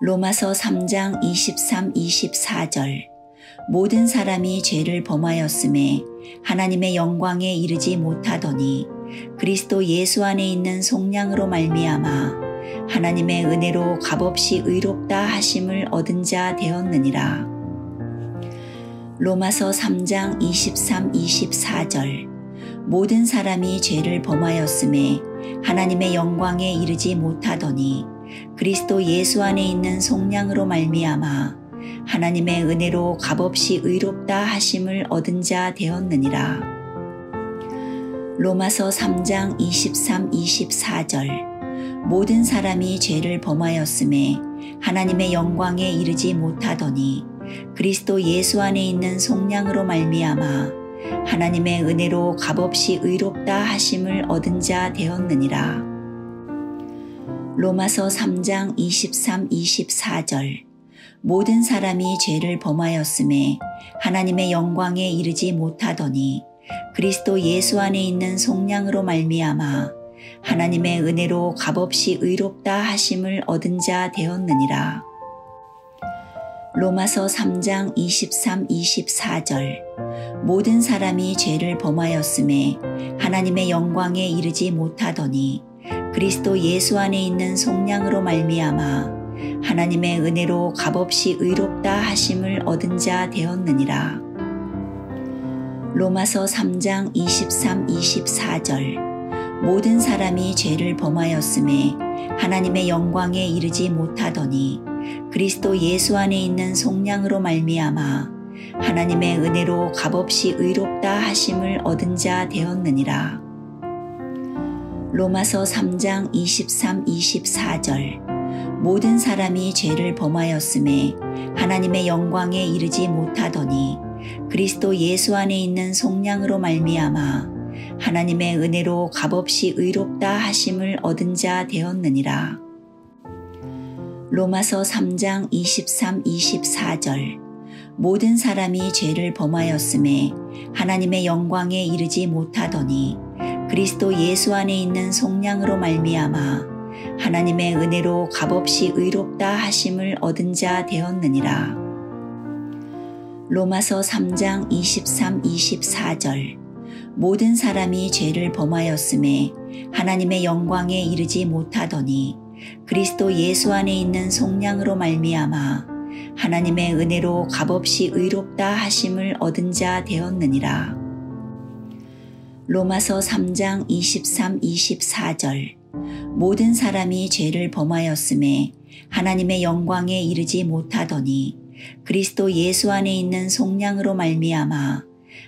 로마서 3장 23-24절 모든 사람이 죄를 범하였음에 하나님의 영광에 이르지 못하더니 그리스도 예수 안에 있는 속량으로 말미암아 하나님의 은혜로 값없이 의롭다 하심을 얻은 자 되었느니라. 로마서 3장 23-24절 모든 사람이 죄를 범하였음에 하나님의 영광에 이르지 못하더니 그리스도 예수 안에 있는 속량으로 말미암아 하나님의 은혜로 값없이 의롭다 하심을 얻은 자 되었느니라. 로마서 3장 23-24절 모든 사람이 죄를 범하였음에 하나님의 영광에 이르지 못하더니 그리스도 예수 안에 있는 속량으로 말미암아 하나님의 은혜로 값없이 의롭다 하심을 얻은 자 되었느니라. 로마서 3장 23-24절 모든 사람이 죄를 범하였음에 하나님의 영광에 이르지 못하더니 그리스도 예수 안에 있는 속량으로 말미암아 하나님의 은혜로 값없이 의롭다 하심을 얻은 자 되었느니라. 로마서 3장 23-24절 모든 사람이 죄를 범하였음에 하나님의 영광에 이르지 못하더니 그리스도 예수 안에 있는 속량으로 말미암아 하나님의 은혜로 값없이 의롭다 하심을 얻은 자 되었느니라. 로마서 3장 23-24절 모든 사람이 죄를 범하였음에 하나님의 영광에 이르지 못하더니 그리스도 예수 안에 있는 속량으로 말미암아 하나님의 은혜로 값없이 의롭다 하심을 얻은 자 되었느니라. 로마서 3장 23-24절 모든 사람이 죄를 범하였음에 하나님의 영광에 이르지 못하더니 그리스도 예수 안에 있는 속량으로 말미암아 하나님의 은혜로 값없이 의롭다 하심을 얻은 자 되었느니라. 로마서 3장 23-24절 모든 사람이 죄를 범하였음에 하나님의 영광에 이르지 못하더니 그리스도 예수 안에 있는 속량으로 말미암아 하나님의 은혜로 값없이 의롭다 하심을 얻은 자 되었느니라. 로마서 3장 23-24절 모든 사람이 죄를 범하였음에 하나님의 영광에 이르지 못하더니 그리스도 예수 안에 있는 속량으로 말미암아 하나님의 은혜로 값없이 의롭다 하심을 얻은 자 되었느니라. 로마서 3장 23-24절 모든 사람이 죄를 범하였음에 하나님의 영광에 이르지 못하더니 그리스도 예수 안에 있는 속량으로 말미암아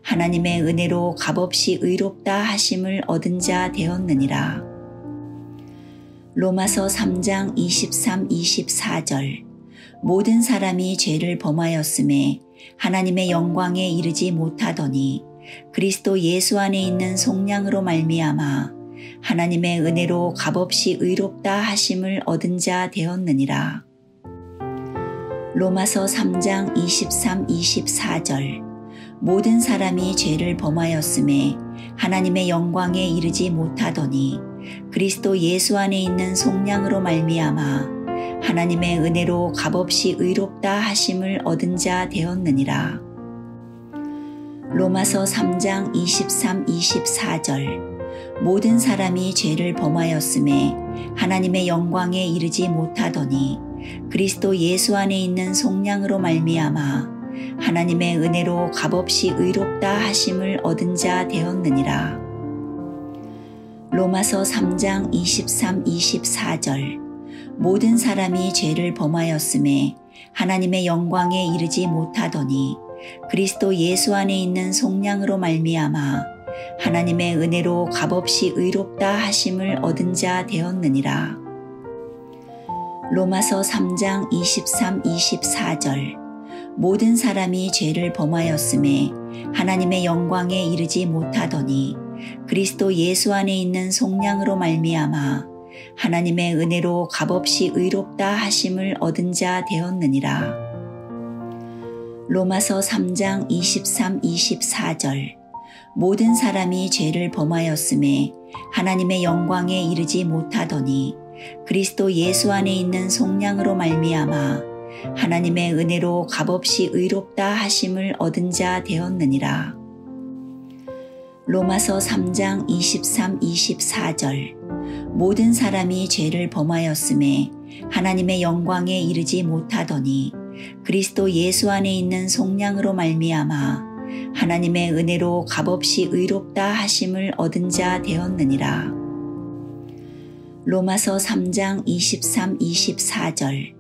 하나님의 은혜로 값없이 의롭다 하심을 얻은 자 되었느니라. 로마서 3장 23-24절 모든 사람이 죄를 범하였음에 하나님의 영광에 이르지 못하더니 그리스도 예수 안에 있는 속량으로 말미암아 하나님의 은혜로 값없이 의롭다 하심을 얻은 자 되었느니라. 로마서 3장 23-24절 모든 사람이 죄를 범하였음에 하나님의 영광에 이르지 못하더니 그리스도 예수 안에 있는 속량으로 말미암아 하나님의 은혜로 값없이 의롭다 하심을 얻은 자 되었느니라. 로마서 3장 23-24절 모든 사람이 죄를 범하였음에 하나님의 영광에 이르지 못하더니 그리스도 예수 안에 있는 속량으로 말미암아 하나님의 은혜로 값없이 의롭다 하심을 얻은 자 되었느니라. 로마서 3장 23-24절 모든 사람이 죄를 범하였음에 하나님의 영광에 이르지 못하더니 그리스도 예수 안에 있는 속량으로 말미암아 하나님의 은혜로 값없이 의롭다 하심을 얻은 자 되었느니라. 로마서 3장 23-24절 모든 사람이 죄를 범하였음에 하나님의 영광에 이르지 못하더니 그리스도 예수 안에 있는 속량으로 말미암아 하나님의 은혜로 값없이 의롭다 하심을 얻은 자 되었느니라. 로마서 3장 23-24절 모든 사람이 죄를 범하였음에 하나님의 영광에 이르지 못하더니 그리스도 예수 안에 있는 속량으로 말미암아 하나님의 은혜로 값없이 의롭다 하심을 얻은 자 되었느니라. 로마서 3장 23-24절. 모든 사람이 죄를 범하였음에 하나님의 영광에 이르지 못하더니 그리스도 예수 안에 있는 속량으로 말미암아 하나님의 은혜로 값없이 의롭다 하심을 얻은 자 되었느니라. 로마서 3장 23-24절.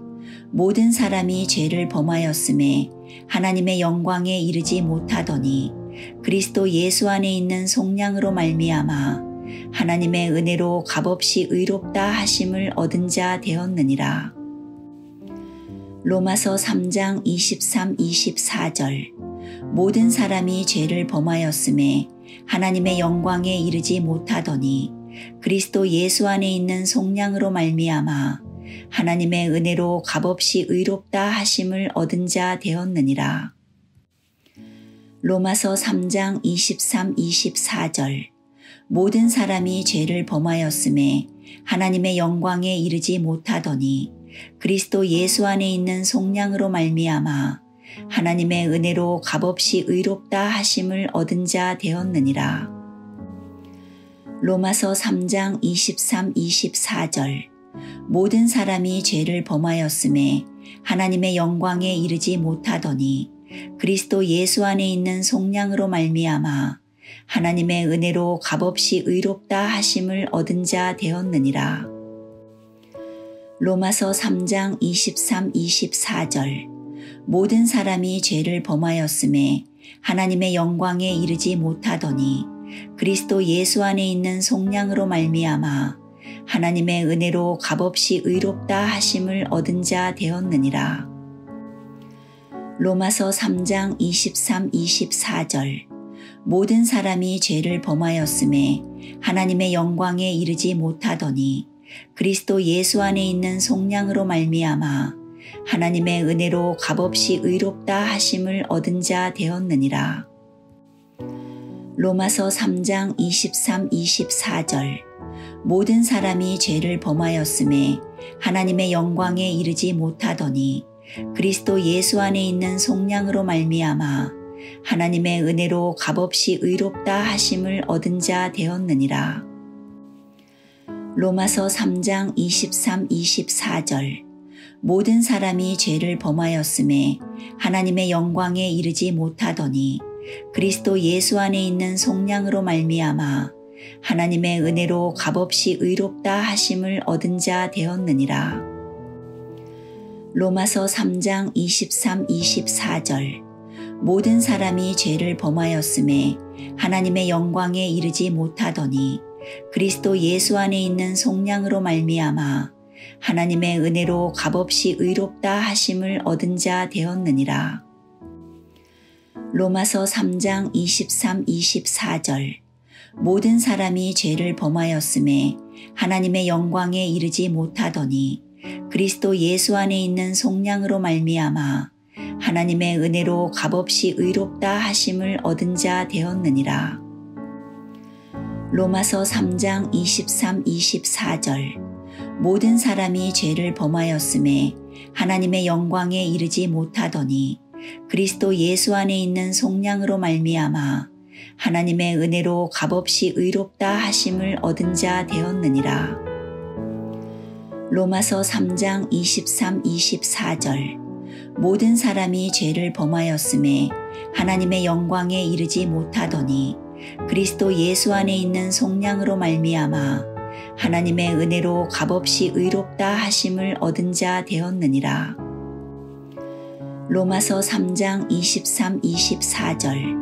모든 사람이 죄를 범하였음에 하나님의 영광에 이르지 못하더니 그리스도 예수 안에 있는 속량으로 말미암아 하나님의 은혜로 값없이 의롭다 하심을 얻은 자 되었느니라. 로마서 3장 23-24절. 모든 사람이 죄를 범하였음에 하나님의 영광에 이르지 못하더니 그리스도 예수 안에 있는 속량으로 말미암아 하나님의 은혜로 값없이 의롭다 하심을 얻은 자 되었느니라. 로마서 3장 23-24절. 모든 사람이 죄를 범하였음에 하나님의 영광에 이르지 못하더니 그리스도 예수 안에 있는 속량으로 말미암아 하나님의 은혜로 값없이 의롭다 하심을 얻은 자 되었느니라. 로마서 3장 23-24절. 모든 사람이 죄를 범하였음에 하나님의 영광에 이르지 못하더니 그리스도 예수 안에 있는 속량으로 말미암아 하나님의 은혜로 값없이 의롭다 하심을 얻은 자 되었느니라. 로마서 3장 23-24절. 모든 사람이 죄를 범하였음에 하나님의 영광에 이르지 못하더니 그리스도 예수 안에 있는 속량으로 말미암아 하나님의 은혜로 값없이 의롭다 하심을 얻은 자 되었느니라. 로마서 3장 23-24절. 모든 사람이 죄를 범하였음에 하나님의 영광에 이르지 못하더니 그리스도 예수 안에 있는 속량으로 말미암아 하나님의 은혜로 값없이 의롭다 하심을 얻은 자 되었느니라. 로마서 3장 23-24절. 모든 사람이 죄를 범하였음에 하나님의 영광에 이르지 못하더니 그리스도 예수 안에 있는 속량으로 말미암아 하나님의 은혜로 값없이 의롭다 하심을 얻은 자 되었느니라. 로마서 3장 23-24절. 모든 사람이 죄를 범하였음에 하나님의 영광에 이르지 못하더니 그리스도 예수 안에 있는 속량으로 말미암아 하나님의 은혜로 값없이 의롭다 하심을 얻은 자 되었느니라. 로마서 3장 23-24절. 모든 사람이 죄를 범하였음에 하나님의 영광에 이르지 못하더니 그리스도 예수 안에 있는 속량으로 말미암아 하나님의 은혜로 값없이 의롭다 하심을 얻은 자 되었느니라. 로마서 3장 23-24절. 모든 사람이 죄를 범하였음에 하나님의 영광에 이르지 못하더니 그리스도 예수 안에 있는 속량으로 말미암아 하나님의 은혜로 값없이 의롭다 하심을 얻은 자 되었느니라. 로마서 3장 23-24절. 모든 사람이 죄를 범하였음에 하나님의 영광에 이르지 못하더니 그리스도 예수 안에 있는 속량으로 말미암아 하나님의 은혜로 값없이 의롭다 하심을 얻은 자 되었느니라. 로마서 3장 23-24절. 모든 사람이 죄를 범하였음에 하나님의 영광에 이르지 못하더니 그리스도 예수 안에 있는 속량으로 말미암아 하나님의 은혜로 값없이 의롭다 하심을 얻은 자 되었느니라. 로마서 3장 23-24절.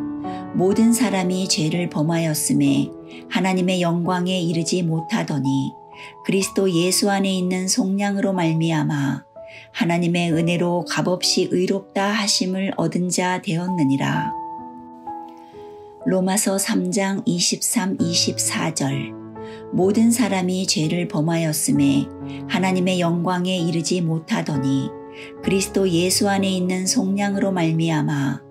모든 사람이 죄를 범하였음에 하나님의 영광에 이르지 못하더니 그리스도 예수 안에 있는 속량으로 말미암아 하나님의 은혜로 값없이 의롭다 하심을 얻은 자 되었느니라. 로마서 3장 23-24절. 모든 사람이 죄를 범하였음에 하나님의 영광에 이르지 못하더니 그리스도 예수 안에 있는 속량으로 말미암아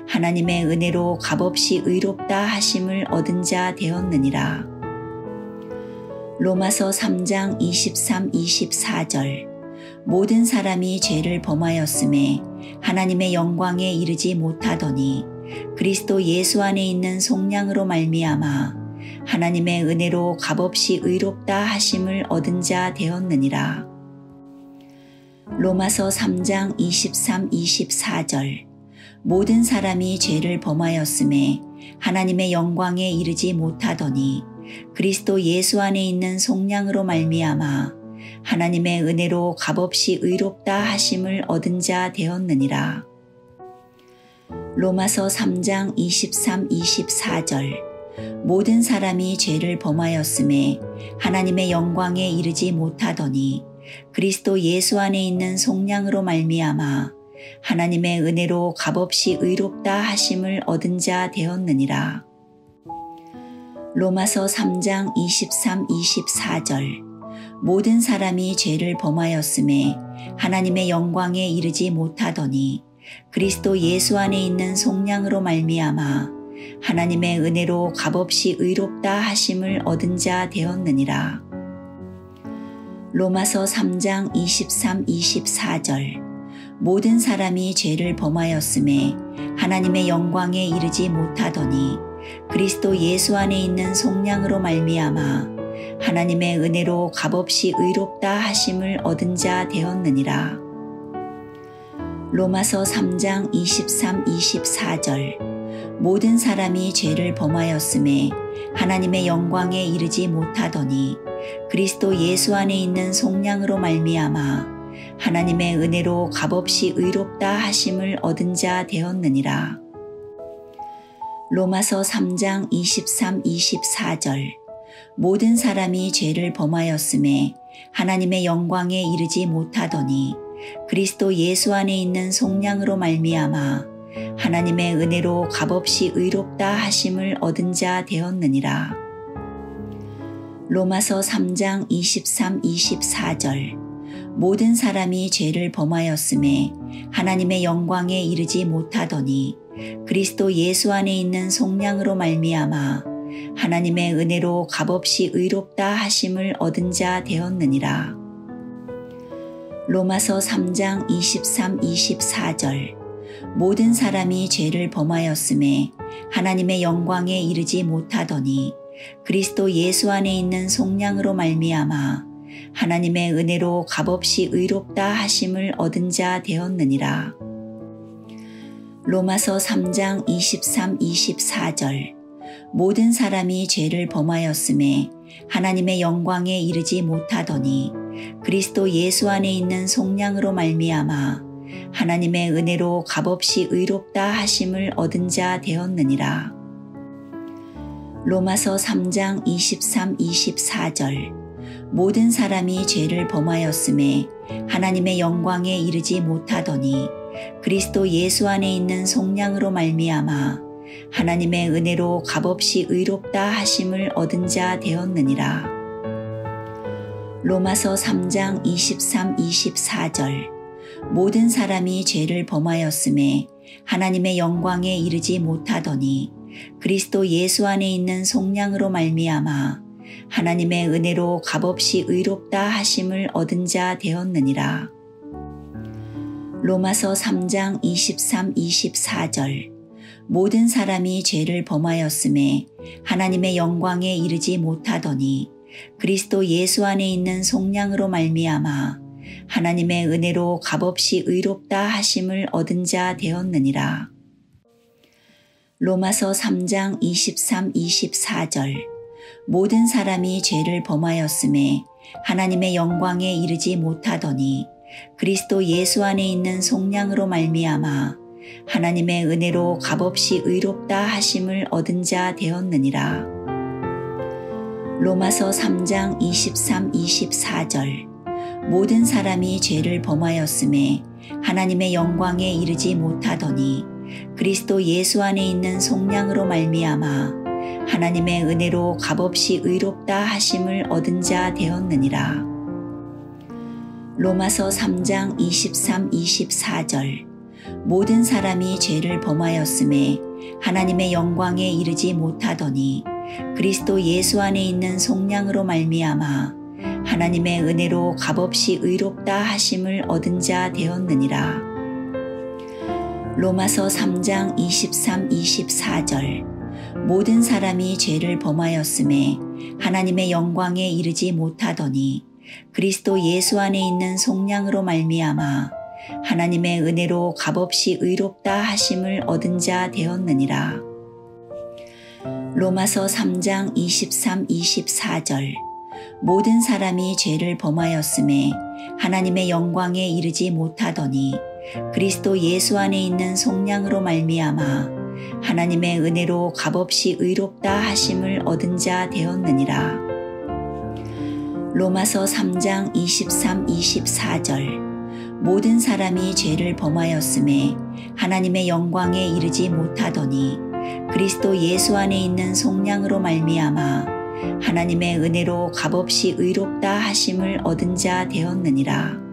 하나님의 은혜로 값없이 의롭다 하심을 얻은 자 되었느니라. 로마서 3장 23-24절 모든 사람이 죄를 범하였음에 하나님의 영광에 이르지 못하더니 그리스도 예수 안에 있는 속량으로 말미암아 하나님의 은혜로 값없이 의롭다 하심을 얻은 자 되었느니라. 로마서 3장 23-24절 모든 사람이 죄를 범하였음에 하나님의 영광에 이르지 못하더니 그리스도 예수 안에 있는 속량으로 말미암아 하나님의 은혜로 값없이 의롭다 하심을 얻은 자 되었느니라. 로마서 3장 23-24절 모든 사람이 죄를 범하였음에 하나님의 영광에 이르지 못하더니 그리스도 예수 안에 있는 속량으로 말미암아 하나님의 은혜로 값없이 의롭다 하심을 얻은 자 되었느니라. 로마서 3장 23-24절 모든 사람이 죄를 범하였음에 하나님의 영광에 이르지 못하더니 그리스도 예수 안에 있는 속량으로 말미암아 하나님의 은혜로 값없이 의롭다 하심을 얻은 자 되었느니라. 로마서 3장 23-24절 모든 사람이 죄를 범하였음에 하나님의 영광에 이르지 못하더니 그리스도 예수 안에 있는 속량으로 말미암아 하나님의 은혜로 값없이 의롭다 하심을 얻은 자 되었느니라. 로마서 3장 23-24절 모든 사람이 죄를 범하였음에 하나님의 영광에 이르지 못하더니 그리스도 예수 안에 있는 속량으로 말미암아 하나님의 은혜로 값없이 의롭다 하심을 얻은 자 되었느니라. 로마서 3장 23-24절 모든 사람이 죄를 범하였음에 하나님의 영광에 이르지 못하더니 그리스도 예수 안에 있는 속량으로 말미암아 하나님의 은혜로 값없이 의롭다 하심을 얻은 자 되었느니라. 로마서 3장 23-24절 모든 사람이 죄를 범하였음에 하나님의 영광에 이르지 못하더니 그리스도 예수 안에 있는 속량으로 말미암아 하나님의 은혜로 값없이 의롭다 하심을 얻은 자 되었느니라. 로마서 3장 23-24절 모든 사람이 죄를 범하였음에 하나님의 영광에 이르지 못하더니 그리스도 예수 안에 있는 속량으로 말미암아 하나님의 은혜로 값없이 의롭다 하심을 얻은 자 되었느니라. 로마서 3장 23-24절 모든 사람이 죄를 범하였음에 하나님의 영광에 이르지 못하더니 그리스도 예수 안에 있는 속량으로 말미암아 하나님의 은혜로 값없이 의롭다 하심을 얻은 자 되었느니라. 로마서 3장 23-24절 모든 사람이 죄를 범하였음에 하나님의 영광에 이르지 못하더니 그리스도 예수 안에 있는 속량으로 말미암아 하나님의 은혜로 값없이 의롭다 하심을 얻은 자 되었느니라. 로마서 3장 23-24절 모든 사람이 죄를 범하였음에 하나님의 영광에 이르지 못하더니 그리스도 예수 안에 있는 속량으로 말미암아 하나님의 은혜로 값없이 의롭다 하심을 얻은 자 되었느니라. 로마서 3장 23-24절 모든 사람이 죄를 범하였음에 하나님의 영광에 이르지 못하더니 그리스도 예수 안에 있는 속량으로 말미암아 하나님의 은혜로 값없이 의롭다 하심을 얻은 자 되었느니라. 로마서 3장 23-24절 모든 사람이 죄를 범하였음에 하나님의 영광에 이르지 못하더니 그리스도 예수 안에 있는 속량으로 말미암아 하나님의 은혜로 값없이 의롭다 하심을 얻은 자 되었느니라. 로마서 3장 23-24절 모든 사람이 죄를 범하였음에 하나님의 영광에 이르지 못하더니 그리스도 예수 안에 있는 속량으로 말미암아 하나님의 은혜로 값없이 의롭다 하심을 얻은 자 되었느니라. 로마서 3장 23-24절 모든 사람이 죄를 범하였음에 하나님의 영광에 이르지 못하더니 그리스도 예수 안에 있는 속량으로 말미암아 하나님의 은혜로 값없이 의롭다 하심을 얻은 자 되었느니라. 로마서 3장 23-24절. 모든 사람이 죄를 범하였음에 하나님의 영광에 이르지 못하더니 그리스도 예수 안에 있는 속량으로 말미암아 하나님의 은혜로 값없이 의롭다 하심을 얻은 자 되었느니라. 로마서 3장 23-24절. 모든 사람이 죄를 범하였음에 하나님의 영광에 이르지 못하더니 그리스도 예수 안에 있는 속량으로 말미암아 하나님의 은혜로 값없이 의롭다 하심을 얻은 자 되었느니라. 로마서 3장 23-24절. 모든 사람이 죄를 범하였음에 하나님의 영광에 이르지 못하더니 그리스도 예수 안에 있는 속량으로 말미암아 하나님의 은혜로 값없이 의롭다 하심을 얻은 자 되었느니라.